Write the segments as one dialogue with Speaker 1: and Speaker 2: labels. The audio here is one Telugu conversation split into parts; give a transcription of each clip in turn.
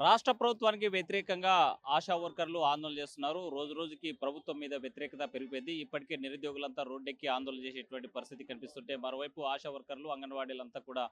Speaker 1: రాష్ట్ర ప్రభుత్వానికి వ్యతిరేకంగా ఆశా వర్కర్లు ఆందోళన చేస్తున్నారు. రోజు రోజుకి ప్రభుత్వం మీద వ్యతిరేకత పెరిగిపోయింది. ఇప్పటికే నిరుద్యోగులంతా రోడ్డెక్కి ఆందోళన చేసేటువంటి పరిస్థితి కనిపిస్తుంటే, మరోవైపు ఆశా వర్కర్లు, అంగన్వాడీలంతా కూడా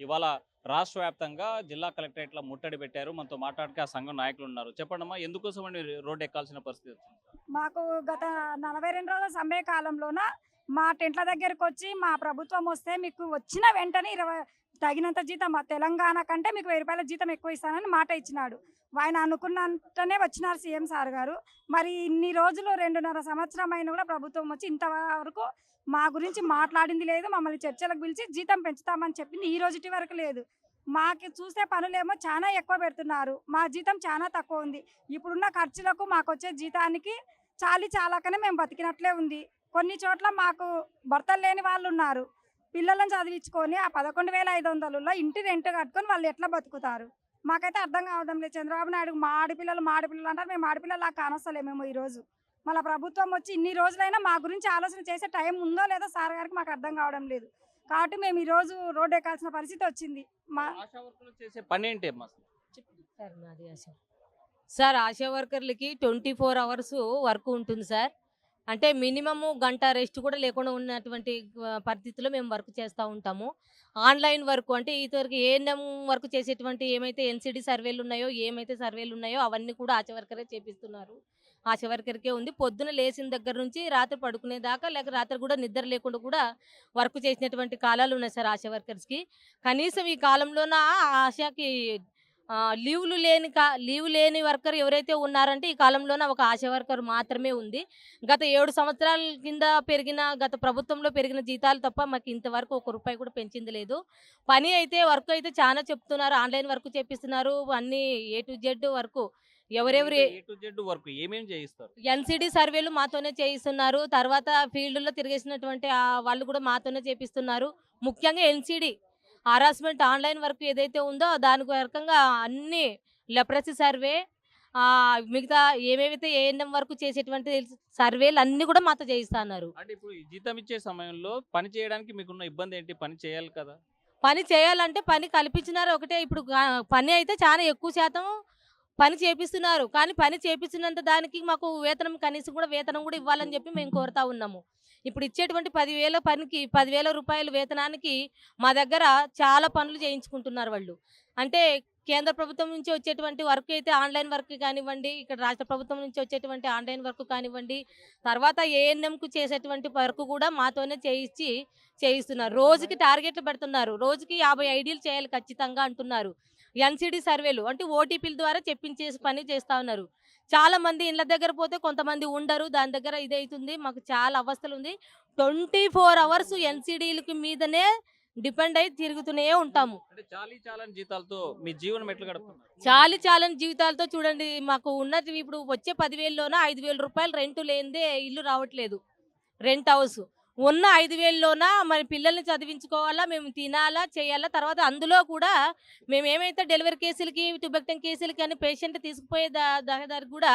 Speaker 1: ఇవాళ రాష్ట్ర వ్యాప్తంగా జిల్లా కలెక్టరేట్ల ముట్టడి పెట్టారు. మనతో మాట్లాడక ఆ సంఘం నాయకులు ఉన్నారు. చెప్పండమ్మా, ఎందుకోసం అని రోడ్డు ఎక్కాల్సిన పరిస్థితి వచ్చింది?
Speaker 2: మాకు గత 42 రోజుల సమ్మె కాలంలోన మా టెంట్ల దగ్గరకొచ్చి మా ప్రభుత్వం వస్తే మీకు వచ్చిన వెంటనే తగినంత జీతం మా తెలంగాణ కంటే మీకు 1000 రూపాయల జీతం ఎక్కువ ఇస్తానని మాట ఇచ్చినాడు. ఆయన అనుకున్నంతనే వచ్చినారు సీఎం సార్ గారు. మరి ఇన్ని రోజులు 2.5 సంవత్సరం అయినా కూడా ప్రభుత్వం వచ్చి ఇంతవరకు మా గురించి మాట్లాడింది లేదు. మమ్మల్ని చర్చలకు పిలిచి జీతం పెంచుతామని చెప్పింది ఈ రోజుటి వరకు లేదు. మాకు చూసే పనులేమో చాలా ఎక్కువ పెడుతున్నారు. మా జీతం చాలా తక్కువ ఉంది. ఇప్పుడున్న ఖర్చులకు మాకొచ్చే జీతానికి చాలాకనే మేము బతికినట్లే ఉంది. కొన్ని చోట్ల మాకు భర్తలు లేని వాళ్ళు ఉన్నారు. పిల్లలను చదివించుకొని ఆ 11,500లో ఇంటి రెంట్ కట్టుకొని వాళ్ళు ఎట్లా బతుకుతారు? మాకైతే అర్థం కావడం లేదు. చంద్రబాబు నాయుడు మా ఆడపిల్లలు అంటారు. మేము ఆడపిల్లలా కానొస్తలేమేమో ఈరోజు. మళ్ళీ ప్రభుత్వం వచ్చి ఇన్ని రోజులైనా మా గురించి ఆలోచన చేసే టైం ఉందో లేదో సార్ గారికి మాకు అర్థం కావడం లేదు. కాబట్టి మేము ఈరోజు రోడ్డు ఎక్కాల్సిన పరిస్థితి వచ్చింది. మా
Speaker 1: ఆశా వర్కర్లు చేసే పని ఏంటి అమ్మా అసలు?
Speaker 3: సార్ మాది సార్ ఆశా వర్కర్లకి 24 అవర్స్ వర్క్ ఉంటుంది సార్. అంటే మినిమము గంట రెస్ట్ కూడా లేకుండా ఉన్నటువంటి పరిస్థితుల్లో మేము వర్క్ చేస్తూ ఉంటాము. ఆన్లైన్ వర్క్ అంటే ఇదివరకు ఏఎన్ఎం వర్క్ చేసేటువంటి ఏమైతే ఎన్సిడి సర్వేలు ఉన్నాయో, ఏమైతే సర్వేలు ఉన్నాయో అవన్నీ కూడా ఆశా వర్కరే చేపిస్తున్నారు. ఆశా వర్కర్కే ఉంది. పొద్దున లేచిన దగ్గర నుంచి రాత్రి పడుకునేదాకా, లేక రాత్రి కూడా నిద్ర లేకుండా కూడా వర్క్ చేసినటువంటి కాలాలు ఉన్నాయి సార్ ఆశా వర్కర్స్కి. కనీసం ఈ కాలంలోన ఆశాకి లీవ్ లేని వర్కర్ ఎవరైతే ఉన్నారంటే ఈ కాలంలోనే ఒక ఆశా వర్కర్ మాత్రమే ఉంది. గత 7 సంవత్సరాల కింద గత ప్రభుత్వంలో పెరిగిన జీతాలు తప్ప మాకు ఇంతవరకు ₹1 కూడా పెంచింది లేదు. పని అయితే వర్క్ అయితే చాలా చెప్తున్నారు. ఆన్లైన్ వర్క్ చేపిస్తున్నారు. అన్ని ఏ టు జెడ్ వర్క్ ఎవరెవరు
Speaker 1: ఏ టు జెడ్ వర్క్ ఏమేమి చేయిస్తారు?
Speaker 3: ఎన్సిడి సర్వేలు మాతోనే చేయిస్తున్నారు. తర్వాత ఫీల్డ్లో తిరిగేసినటువంటి వాళ్ళు కూడా మాతోనే చేపిస్తున్నారు. ముఖ్యంగా ఎన్సిడి హరాస్మెంట్ ఆన్లైన్ వర్క్ ఏదైతే ఉందో దానికి రకంగా అన్ని లెప్రసీ సర్వే, మిగతా ఏమేమైతే ఏఎన్ఎం వర్క్ చేసేటువంటి సర్వేలు అన్నీ కూడా మాతో చేయిస్తున్నారు.
Speaker 1: అంటే ఇప్పుడు ఈ జీతం ఇచ్చే సమయంలో పని చేయడానికి మీకున్న ఇబ్బంది ఏంటి? పని చేయాలి కదా.
Speaker 3: పని చేయాలంటే పని కల్పించినారు ఒకటే. ఇప్పుడు పని అయితే చాలా ఎక్కువ శాతం పని చేపిస్తున్నారు. కానీ పని చేపించినంత దానికి మాకు వేతనం కనీసం కూడా వేతనం కూడా ఇవ్వాలని చెప్పి మేము కోరుతా ఉన్నాము. ఇప్పుడు ఇచ్చేటువంటి 10,000 పనికి ₹10,000 వేతనానికి మా దగ్గర చాలా పనులు చేయించుకుంటున్నారు వాళ్ళు. అంటే కేంద్ర ప్రభుత్వం నుంచి వచ్చేటువంటి వర్క్ అయితే ఆన్లైన్ వర్క్ కానివ్వండి, ఇక్కడ రాష్ట్ర ప్రభుత్వం నుంచి వచ్చేటువంటి ఆన్లైన్ వర్క్ కానివ్వండి, తర్వాత ఏఎన్ఎంకు చేసేటువంటి వర్క్ కూడా మాతోనే చేయిస్తున్నారు. రోజుకి టార్గెట్లు పెడుతున్నారు. రోజుకి 50 ఐడీలు చేయాలి ఖచ్చితంగా అంటున్నారు. ఎన్సిడి సర్వేలు అంటే ఓటీపీల ద్వారా చెప్పించే పని చేస్తూ ఉన్నారు. చాలా మంది ఇళ్ళ దగ్గర పోతే కొంతమంది ఉండరు. దాని దగ్గర ఇదవుతుంది. మాకు చాలా అవస్థలు ఉంది. 24 అవర్స్ ఎన్సిడీలకి మీదనే డిపెండ్ అయి తిరుగుతూనే ఉంటాము.
Speaker 1: అంటే చాలని జీతాలతో మీ జీవనం ఎట్లా గడుపుతున్నారు?
Speaker 3: చాలని జీవితాలతో చూడండి. మాకు ఉన్నది ఇప్పుడు వచ్చే 10,000లోన ₹5,000 రెంట్ లేనిదే ఇల్లు రావట్లేదు. రెంట్ హౌస్ ఉన్న 5,000లోన మరి పిల్లల్ని చదివించుకోవాలా, మేము తినాలా, చేయాలా. తర్వాత అందులో కూడా మేము ఏమైతే డెలివరీ కేసులకి, ట్యూబెక్టమ్ కేసులకి అని పేషెంట్ తీసుకుపోయే దానికి కూడా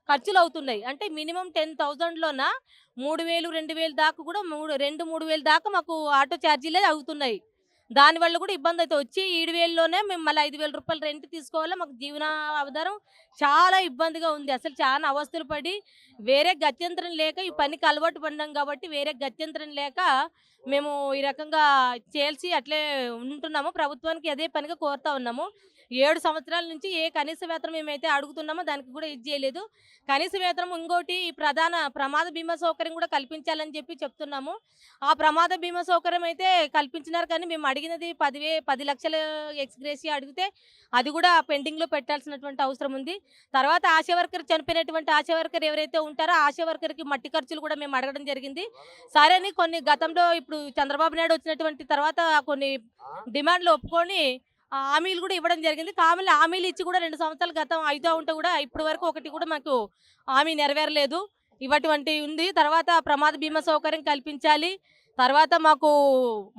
Speaker 3: ఖర్చులు అవుతున్నాయి. అంటే మినిమం 10,000లోన 3,000, 2,000 దాకా కూడా 3,000 దాకా మాకు ఆటో ఛార్జీలే అవుతున్నాయి. దానివల్ల కూడా ఇబ్బంది అయితే వచ్చి 7,000లోనే మేము మళ్ళీ ₹5,000 రెంట్ తీసుకోవాలా. మాకు జీవనాధారం చాలా ఇబ్బందిగా ఉంది. అసలు చాలా అవస్థలు పడి వేరే గత్యంతరం లేక ఈ పనికి అలవాటు పడినాం కాబట్టి వేరే గత్యంతరం లేక మేము ఈ రకంగా చేల్చి అట్లే ఉంటున్నాము. ప్రభుత్వానికి అదే పనిగా కోరుతా ఉన్నాము. 7 సంవత్సరాల నుంచి ఏ కనీస వేతనం మేమైతే అడుగుతున్నామో దానికి కూడా ఇది చేయలేదు. కనీస వేతనం ఇంకోటి ప్రమాద బీమా సౌకర్యం కూడా కల్పించాలని చెప్పి చెప్తున్నాము. ఆ ప్రమాద బీమా సౌకర్యం అయితే కల్పించినారు. కానీ మేము అడిగినది 10 లక్షల ఎక్స్‌గ్రేషియా అడిగితే అది కూడా పెండింగ్‌లో పెట్టాల్సినటువంటి అవసరం ఉంది. తర్వాత ఆశా వర్కర్ చనిపోయినటువంటి ఆశా వర్కర్ ఎవరైతే ఉంటారో ఆశా వర్కర్‌కి మట్టి ఖర్చులు కూడా మేము అడగడం జరిగింది. సరే అని కొన్ని గతంలో ఇప్పుడు చంద్రబాబు నాయుడు వచ్చినటువంటి తర్వాత కొన్ని డిమాండ్లు ఒప్పుకొని హామీలు కూడా ఇవ్వడం జరిగింది. హామీలు ఇచ్చి కూడా 2 సంవత్సరాలు గతం అవుతూ ఉంటే కూడా ఇప్పటి వరకు ఒకటి కూడా మాకు హామీ నెరవేరలేదు. ఇవ్వటువంటి ఉంది. తర్వాత ప్రమాద బీమా సౌకర్యం కల్పించాలి. తర్వాత మాకు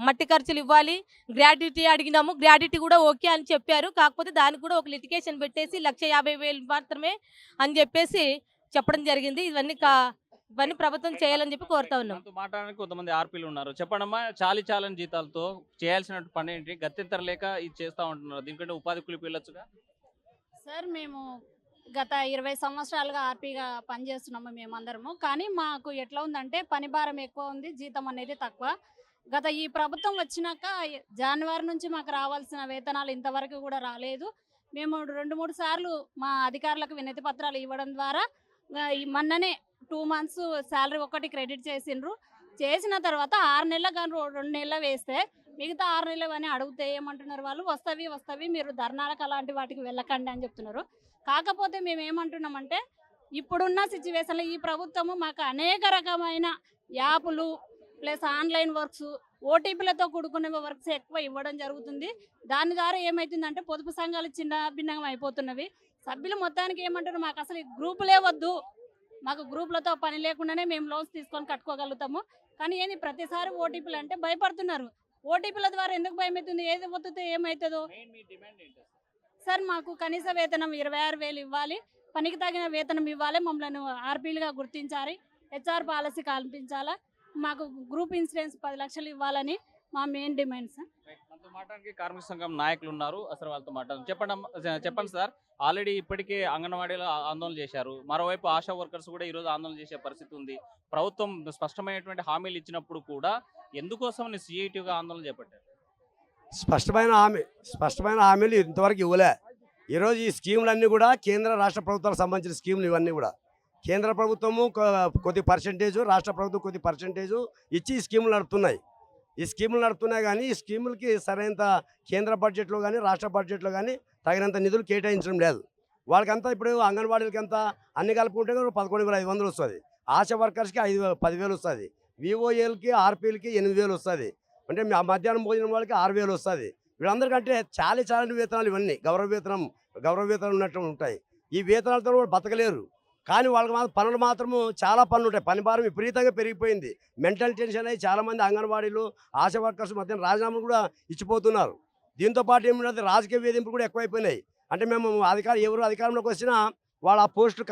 Speaker 3: మట్టి ఖర్చులు ఇవ్వాలి. గ్రాట్యుటీ అడిగినాము. గ్రాట్యుటీ కూడా ఓకే అని చెప్పారు. కాకపోతే దానికి కూడా ఒక లిటిగేషన్ పెట్టేసి 1,50,000 మాత్రమే అని చెప్పేసి చెప్పడం జరిగింది. ఇవన్నీ ఇవన్నీ ప్రభుత్వం చేయాలని చెప్పి కోరుతా ఉన్నాం.
Speaker 1: మనతో మాట్లాడడానికి కొంతమంది ఆర్పీలు ఉన్నారు. చెప్పండమ్మా, చాలని జీతాలతో చేయాల్సిన పని ఏంటి? గత్యంతరం లేక ఇది చేస్తా ఉంటున్నారు. దీనికంటే ఉపాధి కూలికి వెళ్ళొచ్చుగా.
Speaker 4: సార్ మేము గత 20 సంవత్సరాలుగా ఆర్పీగా పనిచేస్తున్నాము మేమందరము. కానీ మాకు ఎట్లా ఉందంటే పని భారం ఎక్కువ ఉంది, జీతం అనేది తక్కువ. గత ఈ ప్రభుత్వం వచ్చినాక జనవరి నుంచి మాకు రావాల్సిన వేతనాలు ఇంతవరకు కూడా రాలేదు. మేము 2-3 సార్లు మా అధికారులకు వినతి పత్రాలు ఇవ్వడం ద్వారా ఈ మొన్ననే 2 మంత్స్ శాలరీ ఒకటి క్రెడిట్ చేసిండ్రు. చేసిన తర్వాత 6 నెలలు కానీ 2 నెలలు వేస్తే మిగతా 6 నెలలు అని అడిగితే ఏమంటున్నారు వాళ్ళు, వస్తవి మీరు ధర్నాలకు అలాంటి వాటికి వెళ్ళకండి అని చెప్తున్నారు. కాకపోతే మేము ఏమంటున్నామంటే ఇప్పుడున్న సిచ్యువేషన్లో ఈ ప్రభుత్వము మాకు అనేక రకమైన యాప్లు ప్లస్ ఆన్లైన్ వర్క్స్, ఓటీపీలతో కూడుకునే వర్క్స్ ఎక్కువ ఇవ్వడం జరుగుతుంది. దాని ద్వారా ఏమవుతుందంటే పొదుపు సంఘాలు చిన్న భిన్నంగా అయిపోతున్నవి. సభ్యులు మొత్తానికి ఏమంటారు, మాకు అసలు గ్రూపులే వద్దు, మాకు గ్రూపులతో పని లేకుండానే మేము లోన్స్ తీసుకొని కట్టుకోగలుగుతాము. కానీ ఏంది ప్రతిసారి ఓటీపీలు అంటే భయపడుతున్నారు. ఓటీపీల ద్వారా ఎందుకు భయం అవుతుంది, ఏది ఒత్తితే ఏమవుతుందో. సార్ మాకు కనీస వేతనం 26,000 ఇవ్వాలి, పనికి తగిన వేతనం ఇవ్వాలి, మమ్మల్ని ఆర్పీలుగా గుర్తించాలి, హెచ్ఆర్ పాలసీ కల్పించాలా, మాకు గ్రూప్ ఇన్సూరెన్స్ 10 లక్షలు ఇవ్వాలని మా మెయిన్ డిమాండ్స్.
Speaker 1: మనతో మాట్లాడడానికి కార్మిక సంఘం నాయకులు ఉన్నారు. అసలు వాళ్ళతో మాట్లాడదాం. చెప్పండి సార్, ఆల్రెడీ ఇప్పటికే అంగన్వాడీలో ఆందోళన చేశారు. మరోవైపు ఆశా వర్కర్స్ కూడా ఈరోజు ఆందోళన చేసే పరిస్థితి ఉంది. ప్రభుత్వం స్పష్టమైనటువంటి హామీలు ఇచ్చినప్పుడు కూడా ఎందుకోసం సిఐటిగా ఆందోళన చేపట్టారు?
Speaker 5: స్పష్టమైన హామీలు ఇంతవరకు ఇవ్వలే. ఈరోజు ఈ స్కీములన్నీ కూడా కేంద్ర రాష్ట్ర ప్రభుత్వాలకు సంబంధించిన స్కీములు ఇవన్నీ కూడా కేంద్ర ప్రభుత్వము కొద్ది పర్సెంటేజు, రాష్ట్ర ప్రభుత్వం కొద్ది పర్సెంటేజు ఇచ్చి ఈ స్కీములు నడుపుతున్నాయి. కానీ ఈ స్కీములకి సరైన కేంద్ర బడ్జెట్లో కానీ రాష్ట్ర బడ్జెట్లో కానీ తగినంత నిధులు కేటాయించడం లేదు. వాళ్ళకంతా ఇప్పుడు అంగన్వాడీలకి అంతా అన్ని కలుపుకుంటే 11,500 వస్తుంది. ఆశా వర్కర్స్కి 10,000 వస్తుంది. విఓఏలకి ఆర్పీలకి 8,000 వస్తుంది. అంటే మధ్యాహ్నం భోజనం వాళ్ళకి 6,000 వస్తుంది. వీళ్ళందరికంటే చాలని వేతనాలు ఇవన్నీ గౌరవ వేతనం ఉన్నట్టు ఉంటాయి. ఈ వేతనాలతో కూడా బతకలేరు. కానీ వాళ్ళకి పనులు మాత్రము చాలా పనులు ఉంటాయి. పని భారం విపరీతంగా పెరిగిపోయింది. మెంటల్ టెన్షన్ అయ్యి చాలామంది అంగన్వాడీలు ఆశా వర్కర్స్ మధ్య రాజీనామాలు కూడా ఇచ్చిపోతున్నారు. దీంతోపాటు ఏమిటంటే రాజకీయ వేధింపులు కూడా ఎక్కువైపోయినాయి. అంటే మేము ఎవరు అధికారంలోకి వచ్చినా వాళ్ళ ఆ పోస్టు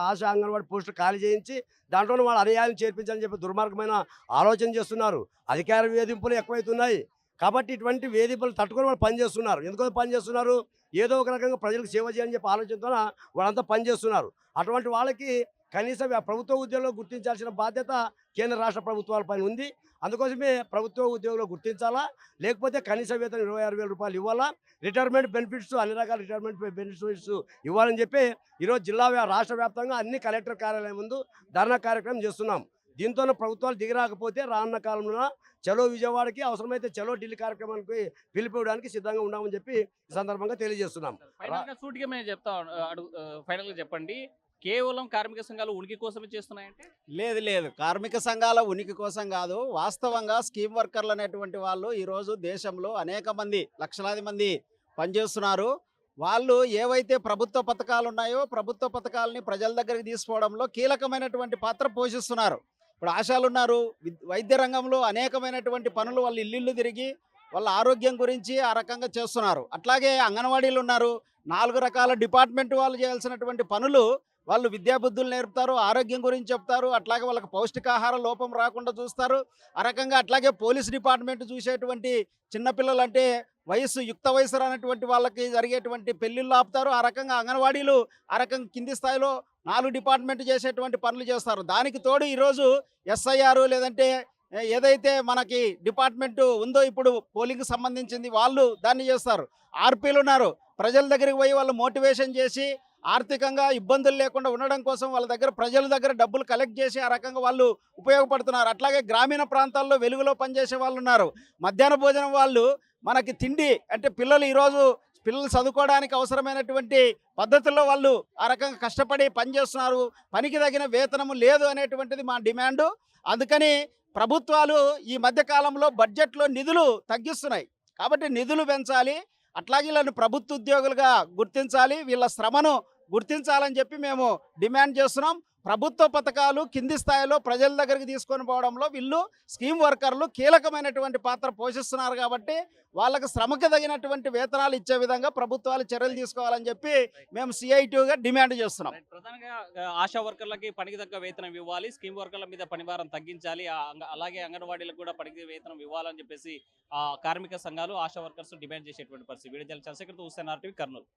Speaker 5: ఆశా అంగన్వాడీ పోస్టులు ఖాళీ చేయించి దాంట్లో వాళ్ళ అనుయాయం చేర్పించాలని చెప్పి దుర్మార్గమైన ఆలోచన చేస్తున్నారు. అధికార వేధింపులు ఎక్కువైతున్నాయి. కాబట్టి ఇటువంటి వేధింపులు తట్టుకొని వాళ్ళు పనిచేస్తున్నారు. ఎందుకో పనిచేస్తున్నారు, ఏదో ఒక రకంగా ప్రజలకు సేవ చేయాలని చెప్పి ఆలోచనతో వాళ్ళంతా పనిచేస్తున్నారు. అటువంటి వాళ్ళకి కనీసం ప్రభుత్వ ఉద్యోగంలో గుర్తించాల్సిన బాధ్యత కేంద్ర రాష్ట్ర ప్రభుత్వాల పైన ఉంది. అందుకోసమే ప్రభుత్వ ఉద్యోగంలో గుర్తించాలా, లేకపోతే కనీస వేతనం 26,000 రూపాయలు ఇవ్వాలా, రిటైర్మెంట్ బెనిఫిట్స్ అన్ని రకాల రిటైర్మెంట్ బెనిఫిట్స్ ఇవ్వాలని చెప్పి ఈరోజు రాష్ట్ర వ్యాప్తంగా అన్ని కలెక్టర్ కార్యాలయం ముందు ధర్నా కార్యక్రమం చేస్తున్నాం. దీంతో ప్రభుత్వాలు దిగిరాకపోతే రానున్న కాలంలో చలో విజయవాడకి, అవసరమైతే చలో ఢిల్లీ కార్యక్రమానికి పిలిపివ్వడానికి సిద్ధంగా ఉన్నామని చెప్పి ఈ సందర్భంగా తెలియజేస్తున్నాం.
Speaker 1: ఫైనల్ గా చెప్పండి, కేవలం కార్మిక సంఘాలు ఉనికి కోసమే చేస్తున్నాయంటే?
Speaker 6: లేదు, కార్మిక సంఘాల ఉనికి కోసం కాదు. వాస్తవంగా స్కీమ్ వర్కర్లు అనేటువంటి వాళ్ళు ఈరోజు దేశంలో అనేక మంది, లక్షలాది మంది పనిచేస్తున్నారు. వాళ్ళు ఏవైతే ప్రభుత్వ పథకాలు ఉన్నాయో ప్రభుత్వ పథకాలని ప్రజల దగ్గరికి తీసుకోవడంలో కీలకమైనటువంటి పాత్ర పోషిస్తున్నారు. ఇప్పుడు ఆశాలు ఉన్నారు, వైద్య రంగంలో అనేకమైనటువంటి పనులు వాళ్ళు ఇల్లు తిరిగి వాళ్ళ ఆరోగ్యం గురించి ఆ రకంగా చేస్తున్నారు. అట్లాగే అంగన్వాడీలు ఉన్నారు, 4 రకాల డిపార్ట్మెంట్ వాళ్ళు చేయాల్సినటువంటి పనులు వాళ్ళు విద్యాబుద్ధులు నేర్పుతారు, ఆరోగ్యం గురించి చెప్తారు, అట్లాగే వాళ్ళకి పౌష్టికాహార లోపం రాకుండా చూస్తారు. ఆ రకంగా అట్లాగే పోలీస్ డిపార్ట్మెంట్ చూసేటువంటి చిన్నపిల్లలు అంటే యుక్త వయసు రానటువంటి వాళ్ళకి జరిగేటువంటి పెళ్లిళ్ళు ఆపుతారు. ఆ రకంగా అంగన్వాడీలు ఆ రకంగా కింది స్థాయిలో 4 డిపార్ట్మెంట్ చేసేటువంటి పనులు చేస్తారు. దానికి తోడు ఈరోజు SIR లేదంటే ఏదైతే మనకి డిపార్ట్మెంట్ ఉందో ఇప్పుడు పోలింగ్కి సంబంధించింది వాళ్ళు దాన్ని చేస్తారు. ఆర్పీలు ఉన్నారు, ప్రజల దగ్గరికి పోయి వాళ్ళు మోటివేషన్ చేసి ఆర్థికంగా ఇబ్బందులు లేకుండా ఉండడం కోసం వాళ్ళ దగ్గర ప్రజల దగ్గర డబ్బులు కలెక్ట్ చేసి ఆ రకంగా వాళ్ళు ఉపయోగపడుతున్నారు. అట్లాగే గ్రామీణ ప్రాంతాల్లో వెలుగులో పనిచేసే వాళ్ళు ఉన్నారు. మధ్యాహ్న భోజనం వాళ్ళు మనకి తిండి అంటే పిల్లలు చదువుకోవడానికి అవసరమైనటువంటి పద్ధతుల్లో వాళ్ళు ఆ రకంగా కష్టపడి పనిచేస్తున్నారు. పనికి తగిన వేతనము లేదు అనేటువంటిది మా డిమాండు. అందుకని ప్రభుత్వాలు ఈ మధ్యకాలంలో బడ్జెట్లో నిధులు తగ్గిస్తున్నాయి. కాబట్టి నిధులు పెంచాలి, అట్లాగే వీళ్ళని ప్రభుత్వ ఉద్యోగులుగా గుర్తించాలి, వీళ్ళ శ్రమను గుర్తించాలని చెప్పి మేము డిమాండ్ చేస్తున్నాం. ప్రభుత్వ పథకాలు కింది స్థాయిలో ప్రజల దగ్గరికి తీసుకొని పోవడంలో వీళ్ళు స్కీమ్ వర్కర్లు కీలకమైనటువంటి పాత్ర పోషిస్తున్నారు కాబట్టి వాళ్ళకు శ్రమకు తగినటువంటి వేతనాలు ఇచ్చే విధంగా ప్రభుత్వాలు చర్యలు తీసుకోవాలని చెప్పి మేము సిఐటిగా డిమాండ్ చేస్తున్నాం.
Speaker 1: ప్రధానంగా ఆశా వర్కర్లకి పనికి తగ్గ వేతనం ఇవ్వాలి, స్కీమ్ వర్కర్ల మీద పనిభారం తగ్గించాలి, అలాగే అంగన్వాడీలకు కూడా పనికి వేతనం ఇవ్వాలని చెప్పేసి కార్మిక సంఘాలు ఆశా వర్కర్స్ డిమాండ్ చేసేటువంటి పరిస్థితి. Video Chandrashekar, Hussain, RTV, Kurnool.